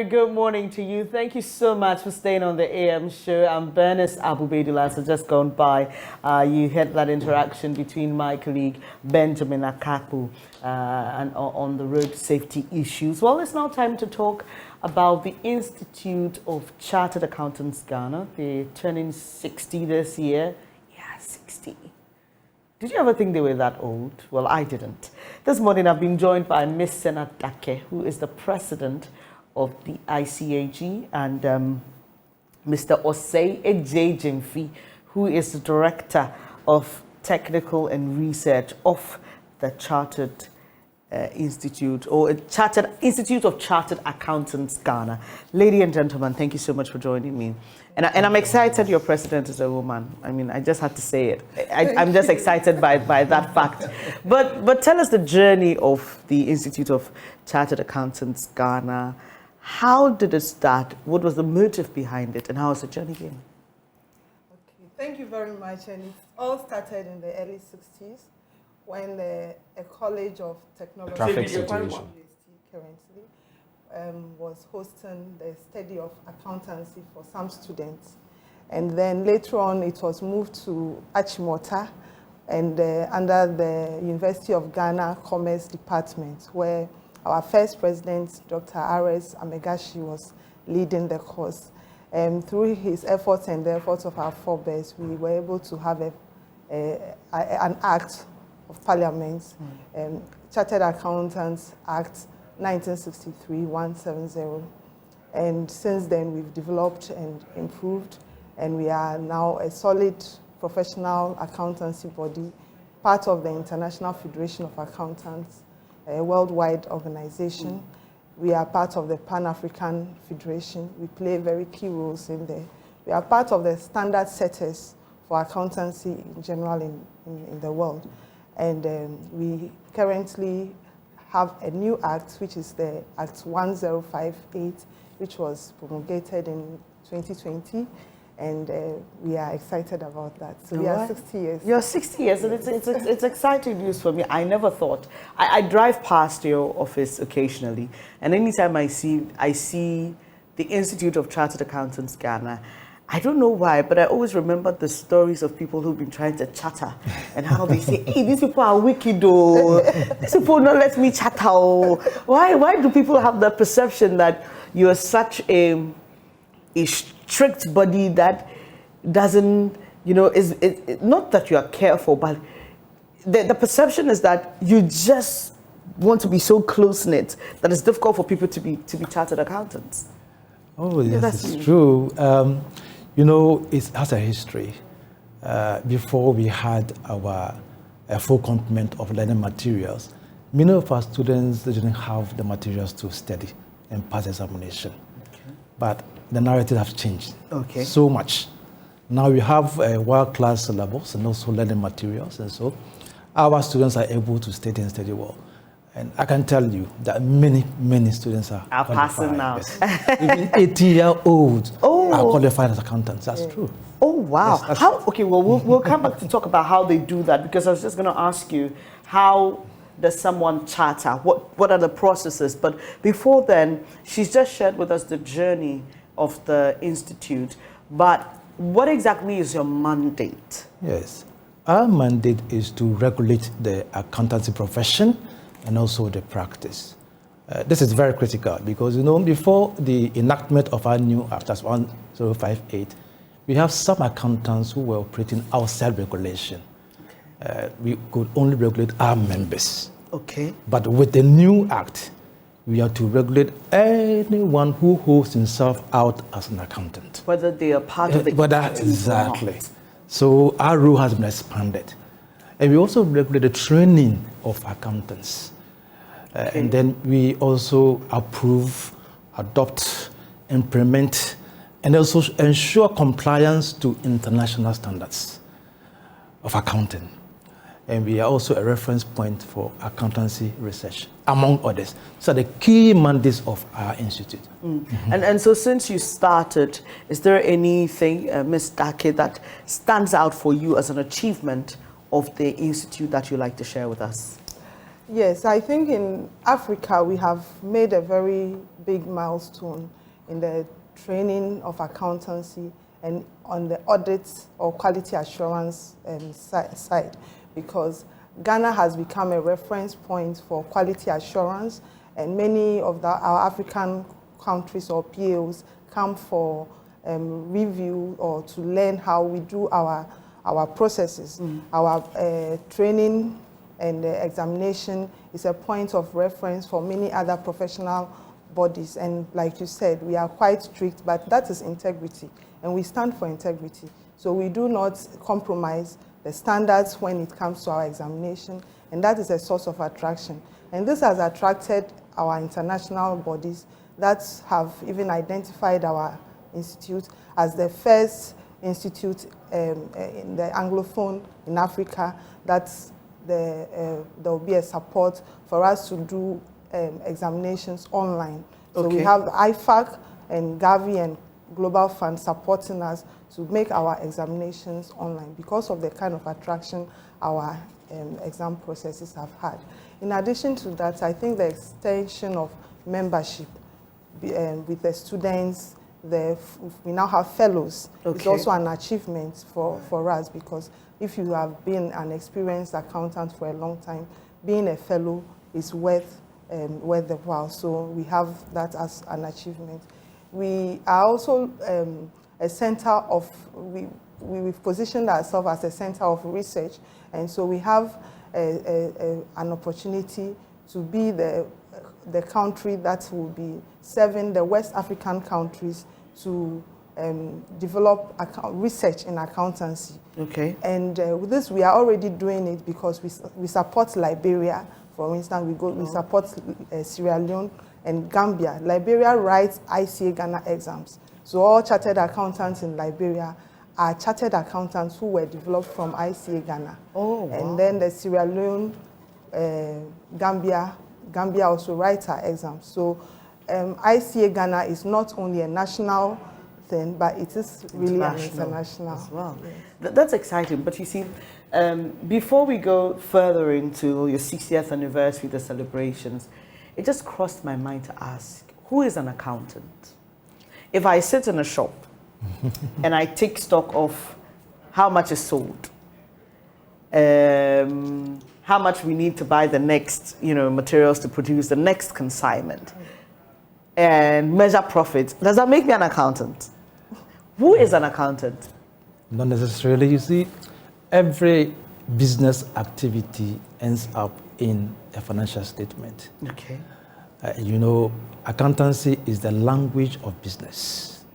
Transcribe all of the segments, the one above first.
good morning to you. Thank you so much for staying on the AM show. I'm Bernice Abubedula, so just gone by. You had that interaction between my colleague Benjamin Akapu and on the road safety issues. Well, it's now time to talk about the Institute of Chartered Accountants Ghana. They're turning 60 this year. Yeah, 60. Did you ever think they were that old? Well, I didn't. This morning I've been joined by Ms. Sena Dake, who is the president of the ICAG, and Mr. Osei Ejejemfi, who is the director of technical and research of the Chartered Institute of Chartered Accountants Ghana. Ladies and gentlemen, thank you so much for joining me. And I'm excited your president is a woman. I mean, I just had to say it. I'm just excited by that fact. But tell us the journey of the Institute of Chartered Accountants Ghana. How did it start? What was the motive behind it? And how has the journey been? Okay, thank you very much. And it all started in the early 60s when a College of Technology currently was hosting the study of accountancy for some students. And then later on, it was moved to Achimota and under the University of Ghana Commerce Department, where our first president, Dr. R.S. Amegashi, was leading the course. Through his efforts and the efforts of our forebears, we were able to have an act of parliament, Chartered Accountants Act 1963-170. And since then, we've developed and improved, and we are now a solid professional accountancy body, part of the International Federation of Accountants, a worldwide organization. We are part of the Pan-African Federation. We play very key roles in there. We are part of the standard setters for accountancy in general in the world. And we currently have a new act, which is the Act 1058, which was promulgated in 2020. And we are excited about that. So we are 60 years. You're 60 years, and it's exciting news for me. I never thought. I drive past your office occasionally, and anytime I see the Institute of Chartered Accountants Ghana, I don't know why, but I always remember the stories of people who've been trying to chatter and how they say, hey, these people are wicked, oh. These people don't let me chatter, oh. Why do people have the perception that you are such a strict body that doesn't, is not that you are careful, but the perception is that you just want to be so close-knit that it's difficult for people to be chartered accountants? Oh, yes, it's true. It has a history. Before we had our full complement of learning materials, many of our students didn't have the materials to study and pass examination. Okay. But the narrative has changed so much. Now we have a world-class syllabus and also learning materials, and so our students are able to study and study well. And I can tell you that many students are passing now. Yes. Even 18-year-olds are qualified as accountants. That's true. Oh, wow. Yes, how? Okay, well, we'll come back to talk about how they do that, because I was just going to ask you, how does someone charter? What are the processes? But before then, she's just shared with us the journey of the Institute. But what exactly is your mandate? Yes. Our mandate is to regulate the accountancy profession and also the practice. This is very critical because, before the enactment of our new Act, that's 1058, we have some accountants who were operating outside regulation. We could only regulate our members. Okay. But with the new Act, we are to regulate anyone who holds himself out as an accountant. Whether they are part of the exactly. Or not. So our rule has been expanded. And we also regulate the training of accountants. And then we also approve, adopt, implement, and also ensure compliance to international standards of accounting. And we are also a reference point for accountancy research, among others. So the key mandates of our institute. Mm-hmm. And so since you started, is there anything, Ms. Dake, that stands out for you as an achievement of the institute that you'd like to share with us? Yes, I think in Africa we have made a very big milestone in the training of accountancy and on the audit or quality assurance side, because Ghana has become a reference point for quality assurance, and many of our African countries or PAOs come for review or to learn how we do our processes. Our training and examination is a point of reference for many other professional bodies. And like you said, we are quite strict, but that is integrity, and we stand for integrity. So we do not compromise the standards when it comes to our examination, and that is a source of attraction. And this has attracted our international bodies that have even identified our institute as the first institute in the Anglophone in Africa that there will be a support for us to do examinations online. So we have IFAC and Gavi and Global Fund supporting us to make our examinations online because of the kind of attraction our exam processes have had. In addition to that, I think the extension of membership with the students, we now have fellows. It's also an achievement for us, because if you have been an experienced accountant for a long time, being a fellow is worth the while. So we have that as an achievement. We are also a center of, we've positioned ourselves as a center of research, and so we have an opportunity to be the country that will be serving the West African countries to develop research in accountancy. And with this, we are already doing it because we support Liberia. For instance, we support Sierra Leone and Gambia. Liberia writes ICAG Ghana exams. So all chartered accountants in Liberia are chartered accountants who were developed from ICAG Ghana. And then the Sierra Leone, Gambia also writes our exams. So ICAG Ghana is not only a national thing, but it is really an international as well. Yes. That's exciting. But you see, before we go further into your 60th anniversary, the celebrations, it just crossed my mind to ask, who is an accountant? If I sit in a shop and I take stock of how much is sold, how much we need to buy the next, materials to produce the next consignment, and measure profits, does that make me an accountant? Who is an accountant? Not necessarily. You see, every business activity ends up in a financial statement. Accountancy is the language of business.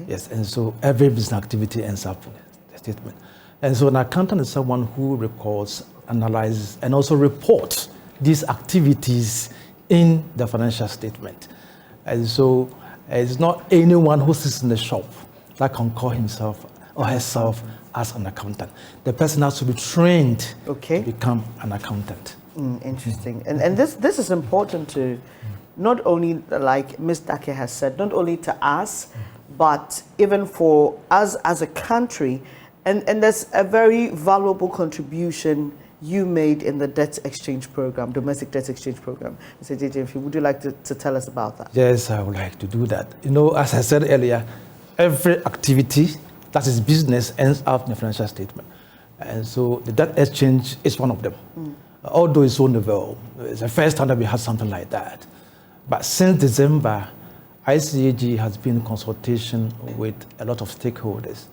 Yes, and so every business activity ends up in a statement. And so an accountant is someone who records, analyzes, and also reports these activities in the financial statement. And so it's not anyone who sits in the shop that can call himself or herself as an accountant. The person has to be trained to become an accountant. Interesting. And this is important to not only, like Ms. Dake has said, not only to us, but even for us as a country. And there's a very valuable contribution you made in the debt exchange program, domestic debt exchange program. Mr. JJ, would you like to tell us about that? Yes, I would like to do that. As I said earlier, every activity that is business ends up in a financial statement. And so the debt exchange is one of them. Although it's so novel, it's the first time that we had something like that. But since December, ICAG has been in consultation with a lot of stakeholders.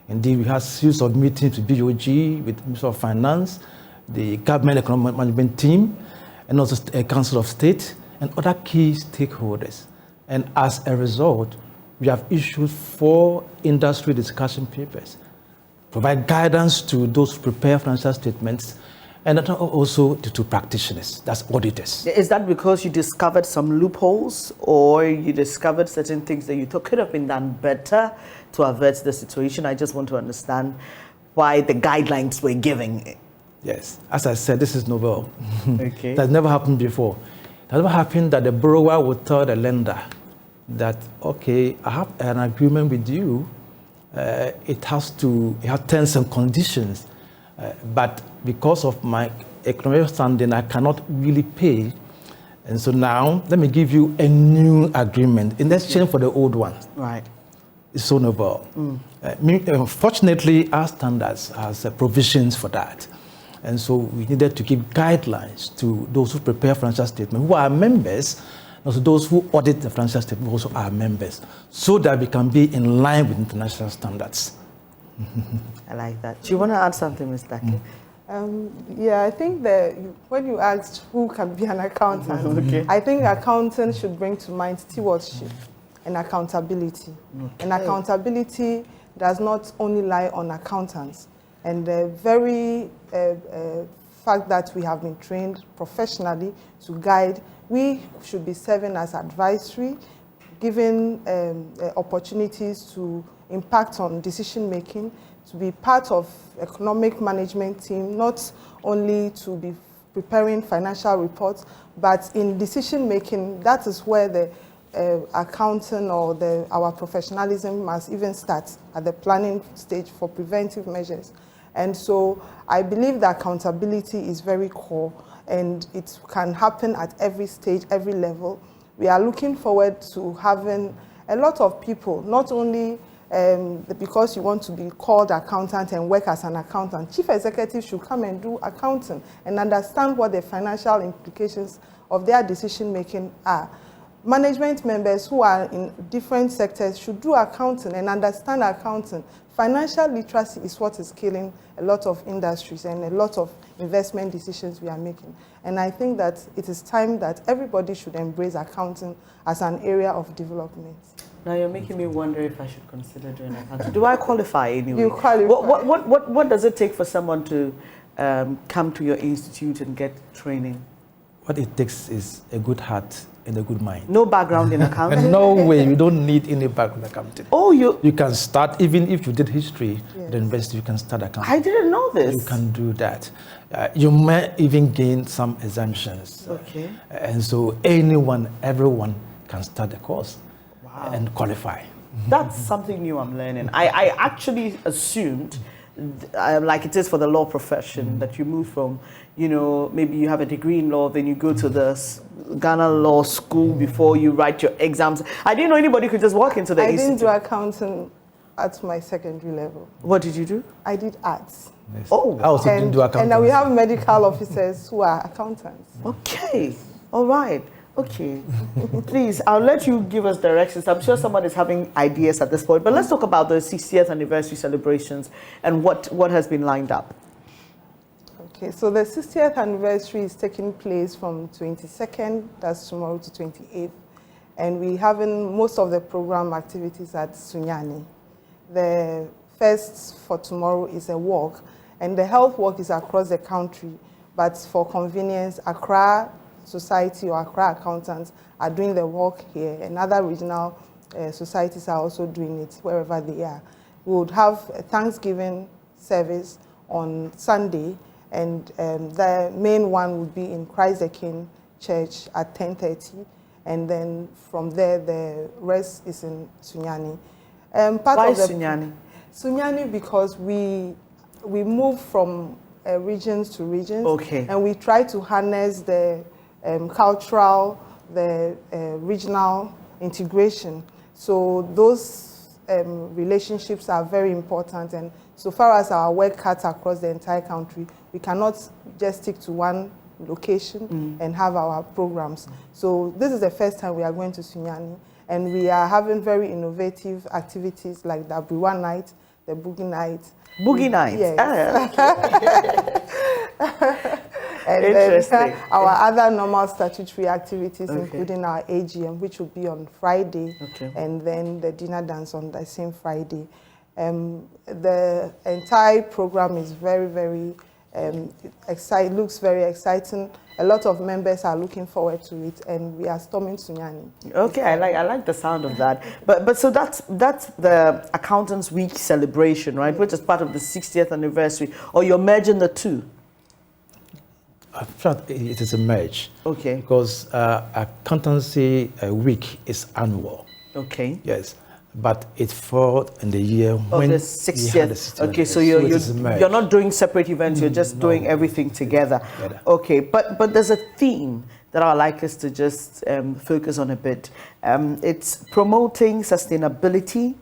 Indeed, we had a series of meetings with BOG, with Minister of Finance, the Government Economic Management Team, and also a Council of State, and other key stakeholders. And as a result, we have issued 4 industry discussion papers, provide guidance to those who prepare financial statements, and also to practitioners, that's auditors. Is that because you discovered some loopholes, or you discovered certain things that you thought could have been done better to avert the situation? I just want to understand why the guidelines were giving. Yes, as I said, this is novel. That has never happened before. It has never happened that the borrower would tell the lender that, okay, I have an agreement with you. It has terms and conditions, but because of my economic standing, I cannot really pay. And so now, let me give you a new agreement in exchange for the old one. Right. It's so novel. Fortunately, our standards has provisions for that. And so we needed to give guidelines to those who prepare financial statements, who are members, and also those who audit the financial statement, who also are members, so that we can be in line with international standards. I like that. Do you want to add something, Ms. Dake? Yeah, I think that when you asked who can be an accountant, Okay. I think accountants should bring to mind stewardship and accountability. Okay. And accountability does not only lie on accountants. And the very fact that we have been trained professionally to guide, we should be serving as advisory, giving opportunities to impact on decision making, to be part of economic management team, not only to be preparing financial reports, but in decision making, that is where the accounting or our professionalism must even start at the planning stage for preventive measures. And so I believe that accountability is very core, and it can happen at every stage, every level. We are looking forward to having a lot of people, not only because you want to be called accountant and work as an accountant. Chief executives should come and do accounting and understand what the financial implications of their decision making are. Management members who are in different sectors should do accounting and understand accounting. Financial literacy is what is killing a lot of industries and a lot of investment decisions we are making. And I think that it is time that everybody should embrace accounting as an area of development. Now you're making me wonder if I should consider doing accounting. Do I qualify anyway? You qualify. What does it take for someone to come to your institute and get training? What it takes is a good heart and a good mind. No background in accounting? No way, you don't need any background in accounting. Oh, you can start, even if you did history Yes. at the university, you can start accounting. I didn't know this. You can do that. You might even gain some exemptions. Okay. And so everyone can start the course. Wow. And qualify. That's something new I'm learning. I actually assumed, like it is for the law profession, that you move from, maybe you have a degree in law, then you go to the Ghana Law School before you write your exams. I didn't know anybody could just walk into the institute. I didn't do accounting at my secondary level. What did you do? I did arts. Yes. Oh. I also didn't do accounting. And we have medical officers who are accountants. Okay. All right. Okay. Please, I'll let you give us directions. I'm sure someone is having ideas at this point. But let's talk about the 60th anniversary celebrations and what has been lined up. Okay, so the 60th anniversary is taking place from 22nd, that's tomorrow, to 28th. And we're having most of the program activities at Sunyani. The first for tomorrow is a walk. And the health walk is across the country. But for convenience, Accra Society or Accra accountants are doing the walk here, and other regional societies are also doing it wherever they are. We would have a Thanksgiving service on Sunday, and the main one would be in Christ the King Church at 10:30, and then from there the rest is in Sunyani. Why Sunyani? Sunyani because we move from regions to regions, okay, and we try to harness the cultural, the regional integration. So those relationships are very important, and so far as our work cuts across the entire country, we cannot just stick to one location and have our programs. So this is the first time we are going to Sunyani, and we are having very innovative activities like the Abriwa Night, the Boogie Night. Boogie Night? Yes. And interesting. Our other normal statutory activities, including our AGM, which will be on Friday, and then the dinner dance on the same Friday. The entire program is very, very exciting, looks very exciting. A lot of members are looking forward to it, and we are storming Sunyani. Okay, I like the sound of that. But so that's the Accountants Week celebration, right? Which is part of the 60th anniversary, or you're merging the two? I thought it is a merge. Okay. Because Accountancy Week is annual. Okay. Yes. but it fell in the year when the we 60th. had the 60th. Okay, so So you're not doing separate events, you're just doing everything together. Okay, but there's a theme that I'd like us to just focus on a bit. It's promoting sustainability,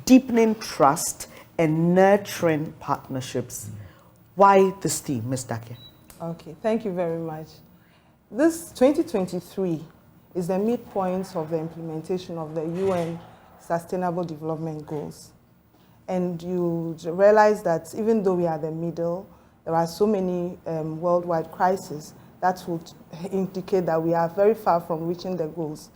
deepening trust, and nurturing partnerships. Why this theme, Ms. Dake? Okay, thank you very much. This 2023 is the midpoint of the implementation of the UN Sustainable Development Goals. And you realize that even though we are the middle, there are so many worldwide crises that would indicate that we are very far from reaching the goals.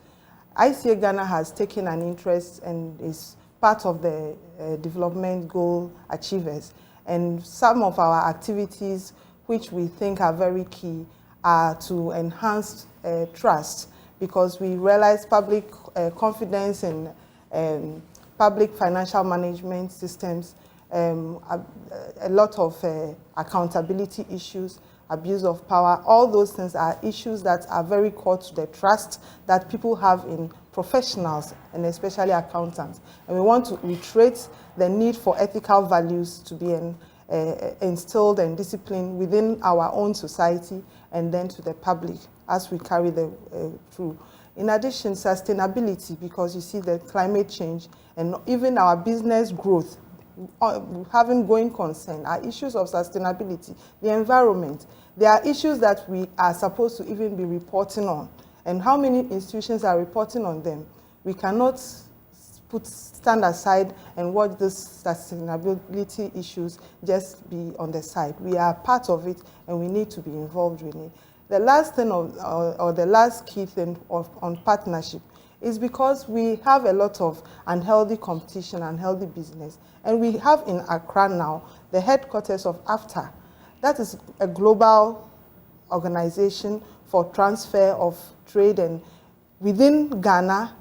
ICAG Ghana has taken an interest and is part of the development goal achievers. And some of our activities, which we think are very key, are to enhance trust, because we realize public confidence in public financial management systems, a lot of accountability issues, abuse of power. All those things are issues that are very core to the trust that people have in professionals, and especially accountants. And we want to reiterate the need for ethical values to be instilled and disciplined within our own society and then to the public as we carry them through. In addition, sustainability, because you see the climate change and even our business growth, having going concern, are issues of sustainability, the environment. There are issues that we are supposed to even be reporting on. And how many institutions are reporting on them? We cannot stand aside and watch these sustainability issues just be on the side. We are part of it and we need to be involved in it. The last thing, or the last key thing on partnership, is because we have a lot of unhealthy competition, unhealthy business. And we have in Accra now the headquarters of AFTA. That is a global organization for transfer of trade. And within Ghana,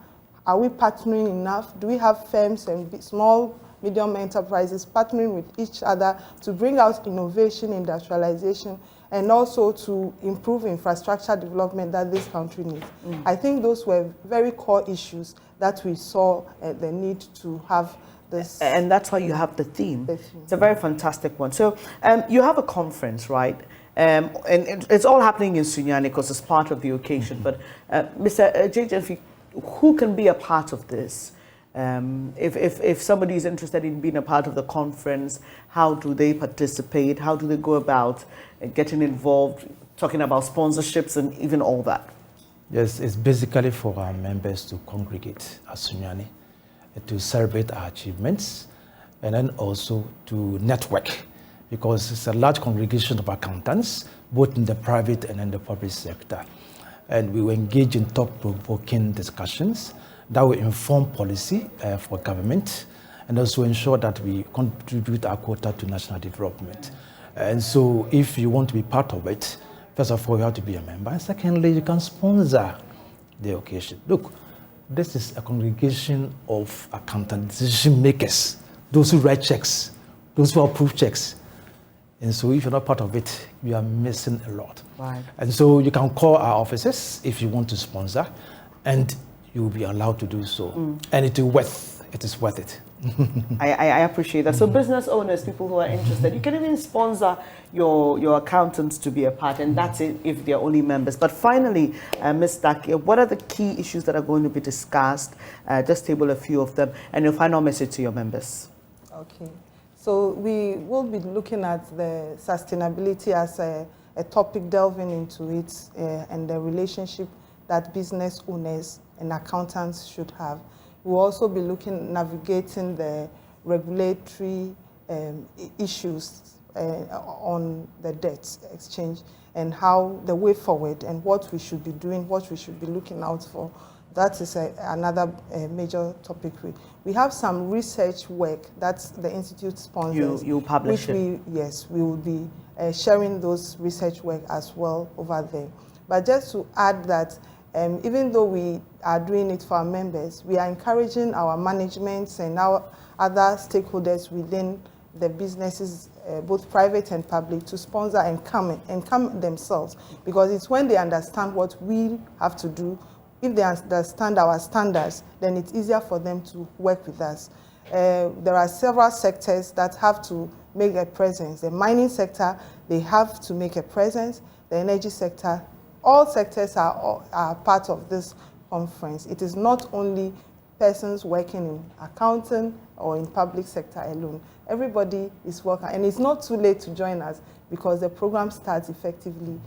are we partnering enough? Do we have firms and small, medium enterprises partnering with each other to bring out innovation, industrialization, and also to improve infrastructure development that this country needs? I think those were very core issues that we saw the need to have this. And that's why you have the theme. It's a very fantastic one. So you have a conference, right? And it's all happening in Sunyani because it's part of the occasion. But Mr. JJ, who can be a part of this? If somebody is interested in being a part of the conference, how do they participate? How do they go about getting involved, talking about sponsorships and even all that? Yes, it's basically for our members to congregate at Sunyani, to celebrate our achievements, and then also to network, because it's a large congregation of accountants, both in the private and in the public sector. And we will engage in thought-provoking discussions that will inform policy for government, and also ensure that we contribute our quota to national development. And so if you want to be part of it, first of all, you have to be a member. And secondly, you can sponsor the occasion. Look, this is a congregation of accountant decision makers, those who write checks, those who approve checks. And so if you're not part of it, you are missing a lot. Right. And so you can call our offices if you want to sponsor, and you will be allowed to do so. And it is worth it. I appreciate that. So business owners, people who are interested, you can even sponsor your accountants to be a part, and that's it if they're only members. But finally, Ms. Dake, what are the key issues that are going to be discussed? Just table a few of them, and your final message to your members. Okay. So we will be looking at the sustainability as a topic, delving into it, and the relationship that business owners and accountants should have. We'll also be navigating the regulatory issues on the debt exchange, and how the way forward and what we should be doing, what we should be looking out for. That is another major topic. We have some research work that the Institute sponsors. You publish it? Yes, we will be sharing those research work as well over there. But just to add that, even though we are doing it for our members, we are encouraging our managements and our other stakeholders within the businesses, both private and public, to sponsor and come themselves, because it's when they understand what we have to do if they understand our standards, then it's easier for them to work with us. There are several sectors that have to make a presence. The mining sector, they have to make a presence. The energy sector, all sectors are part of this conference. It is not only persons working in accounting or in public sector alone. Everybody is welcome, and it's not too late to join us because the program starts effectively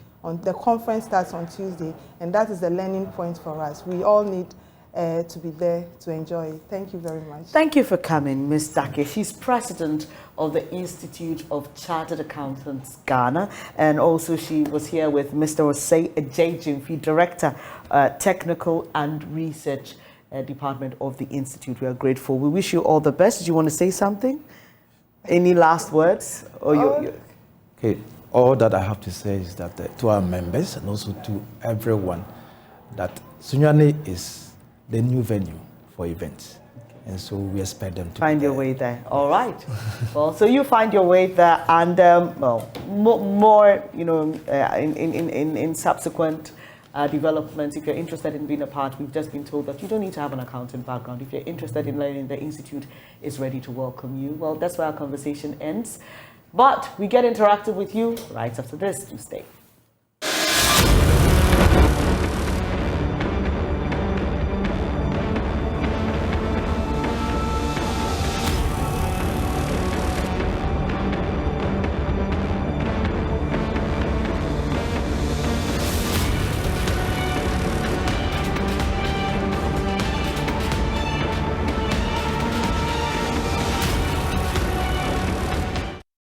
the conference starts on Tuesday, and that is the learning point for us. We all need to be there to enjoy it. Thank you very much. Thank you for coming, Ms. Dake. She's president of the Institute of Chartered Accountants, Ghana, and also she was here with Mr. Osei Ejejimfi, Director, Technical and Research Department of the Institute. We are grateful. We wish you all the best. Do you want to say something? Any last words? Okay. All that I have to say is that to our members and also to everyone, that Sunyani is the new venue for events. And so we expect them to find your way there. All right. Well, so you find your way there, and well, more in subsequent developments. If you're interested in being a part, we've just been told that you don't need to have an accounting background. If you're interested in learning, the Institute is ready to welcome you. Well, that's where our conversation ends. But we get interactive with you right after this. Do stay.